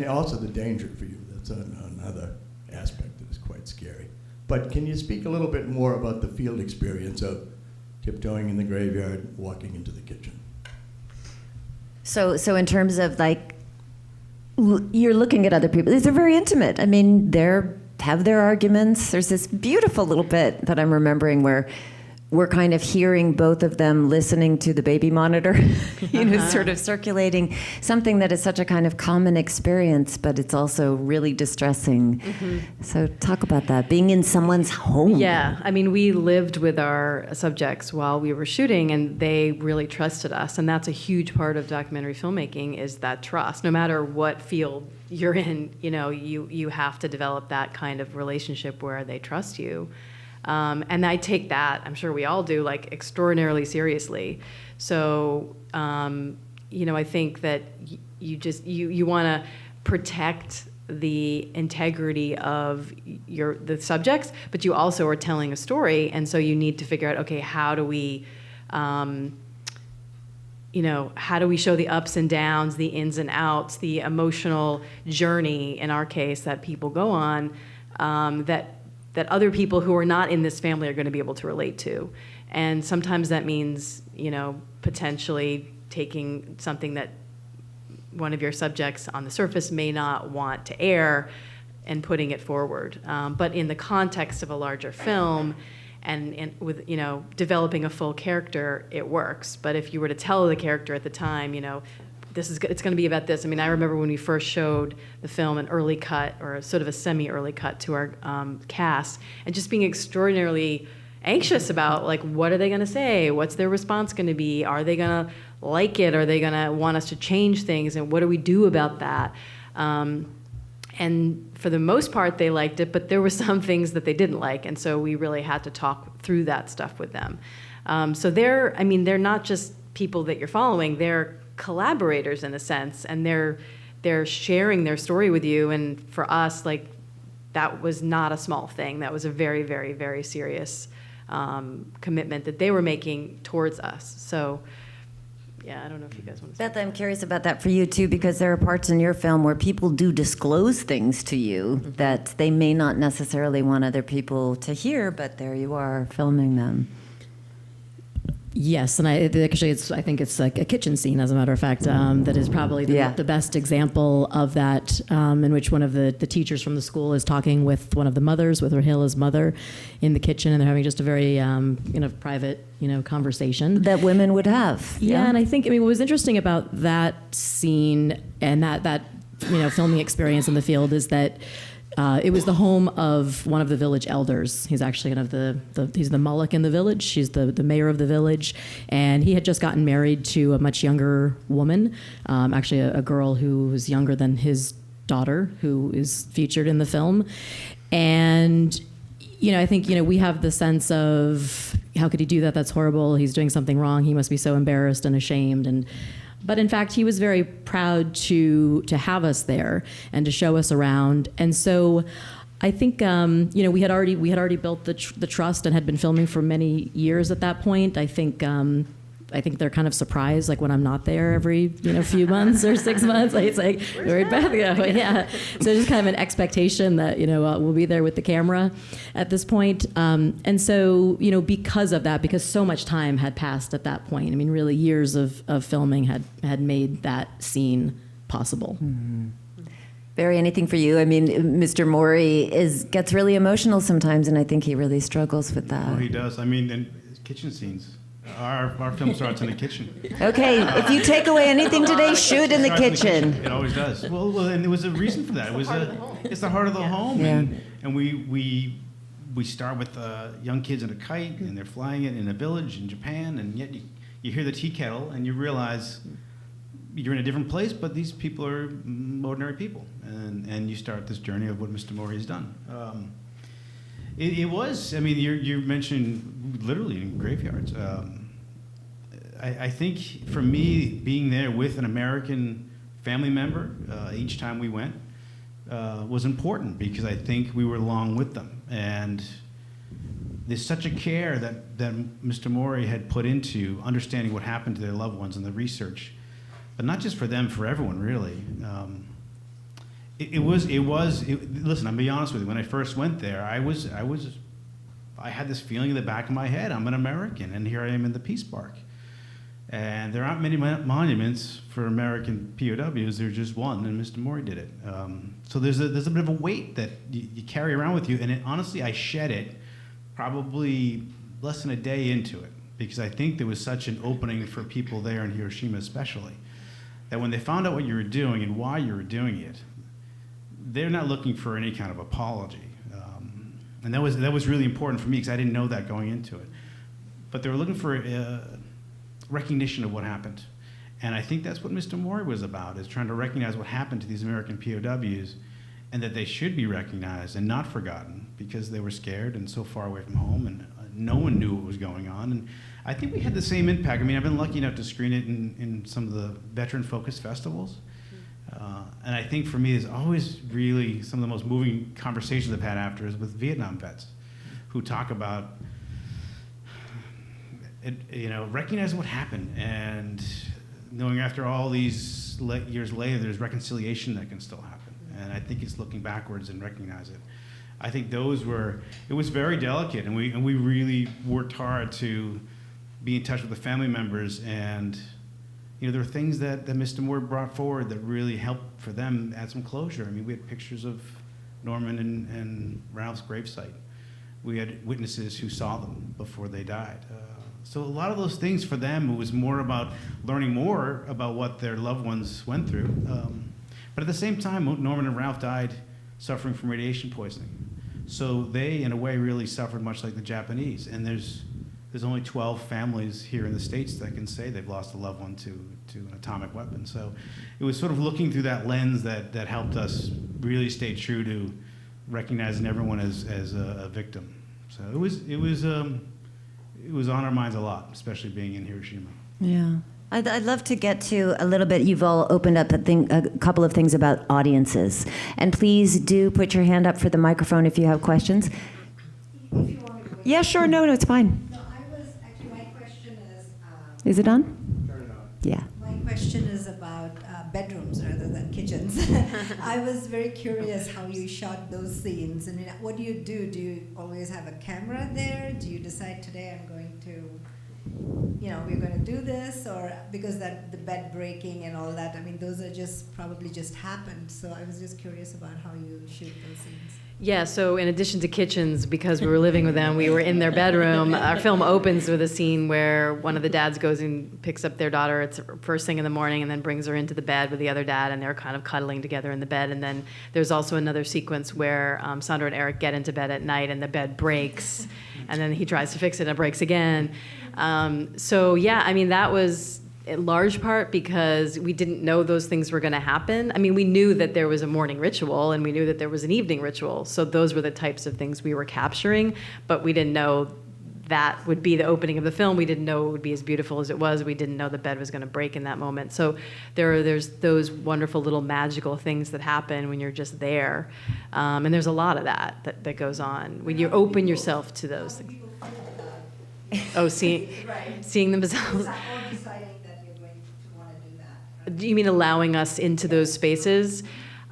also the danger for you. That's another aspect that is quite scary. But can you speak a little bit more about the field experience of tiptoeing in the graveyard, walking into the kitchen? So in terms of you're looking at other people. These are very intimate. I mean, have their arguments. There's this beautiful little bit that I'm remembering where we're kind of hearing both of them listening to the baby monitor, sort of circulating something that is such a kind of common experience, but it's also really distressing. Mm-hmm. So talk about that, being in someone's home. Yeah, I mean, we lived with our subjects while we were shooting, and they really trusted us, and that's a huge part of documentary filmmaking, is that trust. No matter what field you're in, you have to develop that kind of relationship where they trust you. And I take that, I'm sure we all do, extraordinarily seriously. So, I think that you want to protect the integrity of the subjects, but you also are telling a story, and so you need to figure out, okay, how do we show the ups and downs, the ins and outs, the emotional journey, in our case, that people go on, that other people who are not in this family are going to be able to relate to. And sometimes that means, potentially taking something that one of your subjects on the surface may not want to air and putting it forward. But in the context of a larger film and with, developing a full character, it works. But if you were to tell the character at the time, it's going to be about this. I mean, I remember when we first showed the film, an early cut, or sort of a semi-early cut to our cast, and just being extraordinarily anxious about, what are they going to say? What's their response going to be? Are they going to like it? Are they going to want us to change things? And what do we do about that? And for the most part, they liked it, but there were some things that they didn't like, and so we really had to talk through that stuff with them. So they're not just people that you're following, they're collaborators in a sense, and they're sharing their story with you. And for us, that was not a small thing. That was a very, very, very serious commitment that they were making towards us. So yeah, I don't know if you guys want to say. Beth, I'm curious about that for you too, because there are parts in your film where people do disclose things to you that they may not necessarily want other people to hear, but there you are filming them. Yes, and I think it's like a kitchen scene, as a matter of fact, that is probably the best example of that, in which one of the teachers from the school is talking with one of the mothers, with Rahila's mother, in the kitchen, and they're having just a very private conversation That women would have. Yeah, and I think what was interesting about that scene and that filming experience in the field is that. It was the home of one of the village elders. He's actually he's the mullock in the village. She's the mayor of the village, and he had just gotten married to a much younger woman, actually a girl who was younger than his daughter, who is featured in the film. And I think we have the sense of, how could he do that? That's horrible. He's doing something wrong. He must be so embarrassed and ashamed. But in fact, he was very proud to have us there and to show us around. And so I think we had already built the trust and had been filming for many years at that point. I think they're kind of surprised, like when I'm not there every few months or 6 months. Like, it's like, where'd Beth go? Yeah. So just kind of an expectation that we'll be there with the camera at this point. And so because of that, because so much time had passed at that point. I mean, really years of filming had made that scene possible. Mm-hmm. Barry, anything for you? I mean, Mr. Morey gets really emotional sometimes, and I think he really struggles with that. Oh, he does. I mean, and kitchen scenes. Our film starts in the kitchen. Okay, if you take away anything today, shoot in the kitchen. It always does. Well, and there was a reason for that. It's the heart of the home. Yeah. And we start with young kids in a kite, and they're flying it in a village in Japan, and yet you hear the tea kettle, and you realize you're in a different place, but these people are ordinary people, and you start this journey of what Mr. Morey has done. It was. I mean, you mentioned literally in graveyards. I think for me, being there with an American family member each time we went was important, because I think we were along with them. And there's such a care that Mr. Morey had put into understanding what happened to their loved ones and the research, but not just for them, for everyone, really. Listen, I'm gonna be honest with you. When I first went there, I had this feeling in the back of my head, I'm an American, and here I am in the Peace Park. And there aren't many monuments for American POWs. There's just one, and Mr. Morey did it. So there's a bit of a weight that you carry around with you, and honestly, I shed it probably less than a day into it, because I think there was such an opening for people there in Hiroshima especially, that when they found out what you were doing and why you were doing it, they're not looking for any kind of apology. And that was really important for me, because I didn't know that going into it. But they were looking for recognition of what happened. And I think that's what Mr. Morey was about, is trying to recognize what happened to these American POWs, and that they should be recognized and not forgotten, because they were scared and so far away from home, and no one knew what was going on. And I think we had the same impact. I mean, I've been lucky enough to screen it in some of the veteran-focused festivals. And I think for me, there's always really some of the most moving conversations I've had after is with Vietnam vets, who talk about recognizing what happened, and knowing after all these years later, there's reconciliation that can still happen. And I think it's looking backwards and recognize it. I think it was very delicate, and we really worked hard to be in touch with the family members, and there were things that Mr. Morey brought forward that really helped for them add some closure. I mean, we had pictures of Norman and Ralph's gravesite. We had witnesses who saw them before they died. So a lot of those things for them, it was more about learning more about what their loved ones went through. But at the same time, Norman and Ralph died suffering from radiation poisoning. So they, in a way, really suffered much like the Japanese. And there's only 12 families here in the States that can say they've lost a loved one to an atomic weapon. So it was sort of looking through that lens that helped us really stay true to recognizing everyone as a victim. So it was on our minds a lot, especially being in Hiroshima. Yeah. I'd love to get to a little bit. You've all opened up a couple of things about audiences. And please do put your hand up for the microphone if you have questions. If you want me to go Yeah, sure. No, it's fine. No, my question is... Is it on? Turn it on. Yeah. My question is about bedrooms rather than kitchens. I was very curious how you shot those scenes. I mean, what do you do? Do you always have a camera there? Do you decide today I'm going to we're going to do this, or because that the bed breaking and all that, I mean, those are just probably just happened. So I was just curious about how you shoot those scenes. Yeah, so in addition to kitchens, because we were living with them, we were in their bedroom. Our film opens with a scene where one of the dads goes and picks up their daughter. It's first thing in the morning, and then brings her into the bed with the other dad, and they're kind of cuddling together in the bed. And then there's also another sequence where Sandra and Eric get into bed at night, and the bed breaks, and then he tries to fix it, and it breaks again. So yeah, I mean, that was in large part because we didn't know those things were going to happen. I mean, we knew that there was a morning ritual and we knew that there was an evening ritual. So those were the types of things we were capturing, but we didn't know that would be the opening of the film. We didn't know it would be as beautiful as it was. We didn't know the bed was going to break in that moment. So there's those wonderful little magical things that happen when you're just there. And there's a lot of that goes on when you open yourself to those things. Oh, seeing themselves. Or deciding that you're going to want to do that. Do you mean allowing us into those spaces?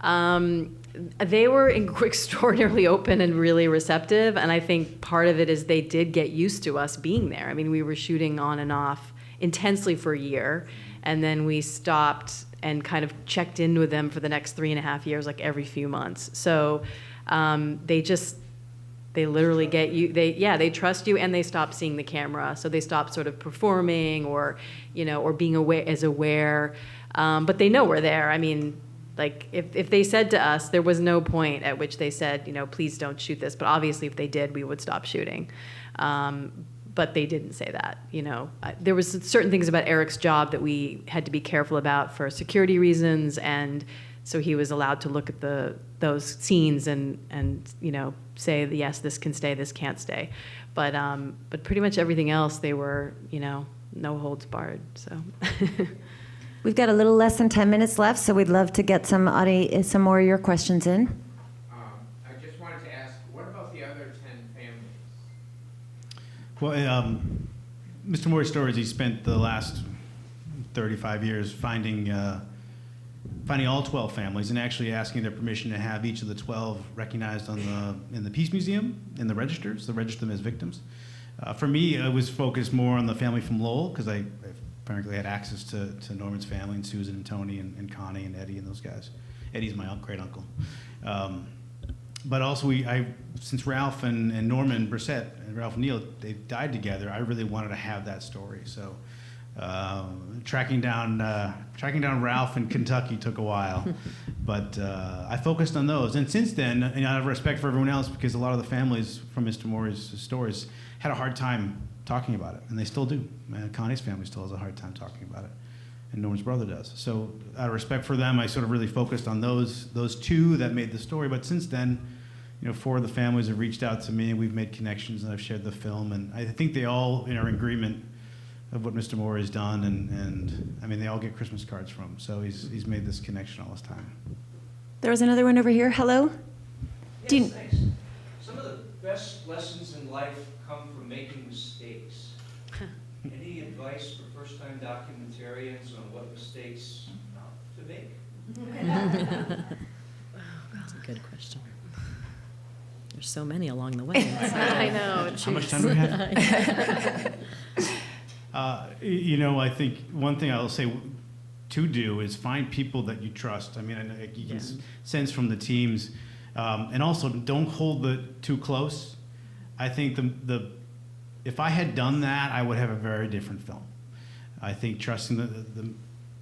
They were extraordinarily open and really receptive, and I think part of it is they did get used to us being there. I mean, we were shooting on and off intensely for a year, and then we stopped and kind of checked in with them for the next 3.5 years, like every few months. So they literally get you, they trust you, and they stop seeing the camera. So they stop sort of performing or being aware. But they know we're there. I mean, like if they said to us, there was no point at which they said, please don't shoot this. But obviously if they did, we would stop shooting. But they didn't say that, There was certain things about Eric's job that we had to be careful about for security reasons, and so he was allowed to look at those scenes and say, yes, this can stay, this can't stay. But pretty much everything else, they were, no holds barred. So. We've got a little less than 10 minutes left, so we'd love to get some more of your questions in. I just wanted to ask, what about the other 10 families? Well, Mr. Moore's stories, he spent the last 35 years finding all 12 families and actually asking their permission to have each of the 12 recognized in the Peace Museum, in the registers, to register them as victims. For me, I was focused more on the family from Lowell, because I frankly had access to Norman's family, and Susan and Tony and Connie and Eddie and those guys. Eddie's my great uncle. But also, since Ralph and Norman Brissette and Ralph Neal, they died together, I really wanted to have that story. So tracking down Ralph in Kentucky took a while, but I focused on those. And since then, I have respect for everyone else, because a lot of the families from Mr. Moore's stories had a hard time talking about it, and they still do. Connie's family still has a hard time talking about it, and Norman's brother does. So out of respect for them, I sort of really focused on those two that made the story. But since then, 4 of the families have reached out to me, and we've made connections, and I've shared the film, and I think they all are in agreement of what Mr. Moore has done, and I mean, they all get Christmas cards from him, so he's made this connection all this time. There was another one over here. Hello? Yes, thanks. Some of the best lessons in life come from making mistakes. Any advice for first-time documentarians on what mistakes not to make? That's a good question. There's so many along the way. I know. How much time do we have? I think one thing I'll say to do is find people that you trust. I mean, you can sense from the teams, and also don't hold it too close. I think if I had done that, I would have a very different film. I think trusting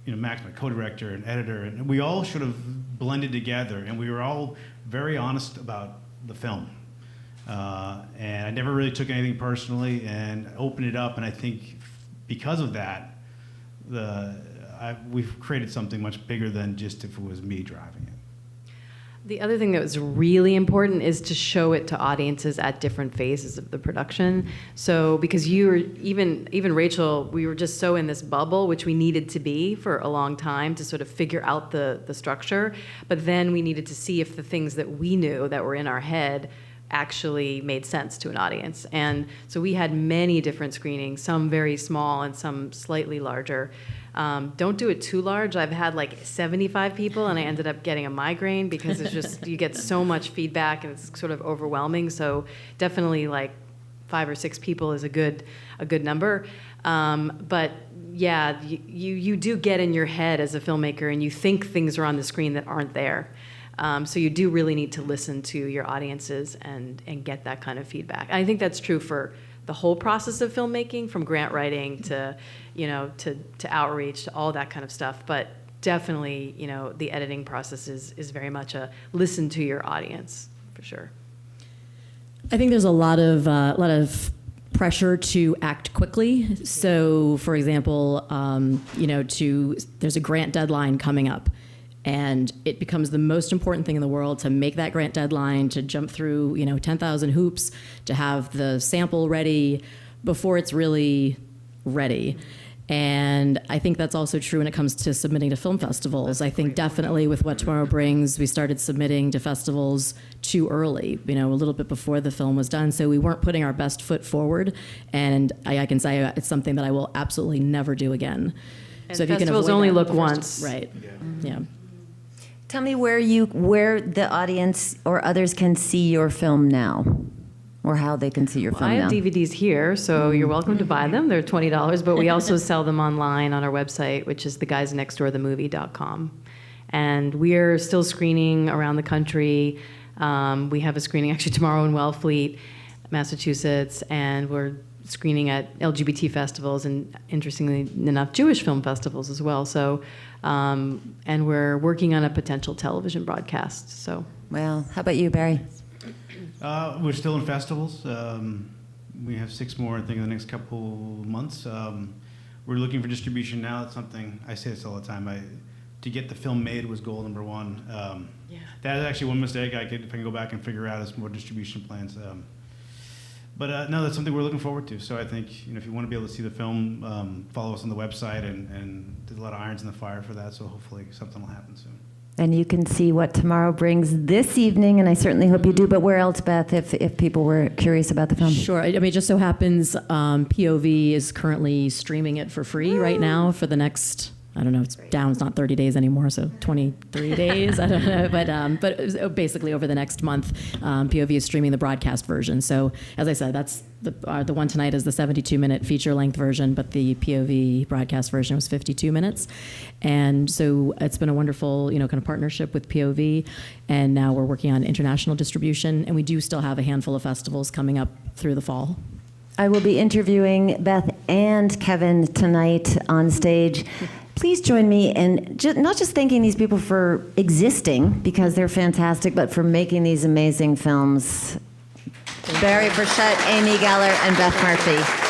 Max, my co-director and editor, and we all should have blended together, and we were all very honest about the film. And I never really took anything personally and opened it up, and I think because of that, we've created something much bigger than just if it was me driving it. The other thing that was really important is to show it to audiences at different phases of the production. So because you were, even Rachel, we were just so in this bubble, which we needed to be for a long time to sort of figure out the structure. But then we needed to see if the things that we knew that were in our head actually made sense to an audience. And so we had many different screenings, some very small and some slightly larger. Don't do it too large. I've had like 75 people, and I ended up getting a migraine because it's just, you get so much feedback and it's sort of overwhelming. So definitely 5 or 6 people is a good number. But yeah, you do get in your head as a filmmaker, and you think things are on the screen that aren't there. So you do really need to listen to your audiences and get that kind of feedback. I think that's true for the whole process of filmmaking, from grant writing to, to outreach, to all that kind of stuff. But definitely, the editing process is very much a listen to your audience, for sure. I think there's a lot of pressure to act quickly. So, for example, there's a grant deadline coming up, and it becomes the most important thing in the world to make that grant deadline, to jump through 10,000 hoops, to have the sample ready before it's really ready. And I think that's also true when it comes to submitting to film festivals. I think definitely with What Tomorrow Brings, we started submitting to festivals too early, a little bit before the film was done. So we weren't putting our best foot forward. And I can say it's something that I will absolutely never do again. And so if you can festivals avoid only that look the first- once. Right. Yeah. Tell me where the audience or others can see your film now, or how they can see your Well, film I now. have DVDs here, so you're welcome to buy them. They're $20, but we also sell them online on our website, which is theguysnextdoorthemovie.com. And we're still screening around the country. We have a screening actually tomorrow in Wellfleet, Massachusetts, and we're screening at LGBT festivals and, interestingly enough, Jewish film festivals as well. So, and we're working on a potential television broadcast. So, Well, how about you, Barry? We're still in festivals. We have 6 more, I think, in the next couple months. We're looking for distribution now. It's something, I say this all the time, to get the film made was goal number 1. That is actually one mistake if I can go back and figure out is more distribution plans. But no, that's something we're looking forward to. So I think, if you want to be able to see the film, follow us on the website, and there's a lot of irons in the fire for that. So hopefully something will happen soon. And you can see What Tomorrow Brings this evening, and I certainly hope you do. But where else, Beth, if people were curious about the film? Sure. I mean, it just so happens POV is currently streaming it for free right now for the next, I don't know, it's down, it's not 30 days anymore, so 23 days, I don't know. But it was basically over the next month, POV is streaming the broadcast version. So as I said, that's the one tonight is the 72-minute feature-length version, but the POV broadcast version was 52 minutes. And so it's been a wonderful, kind of partnership with POV, and now we're working on international distribution, and we do still have a handful of festivals coming up through the fall. I will be interviewing Beth and Kevin tonight on stage. Please join me in not just thanking these people for existing, because they're fantastic, but for making these amazing films. Barry Frechette, Amy Geller, and Beth Murphy.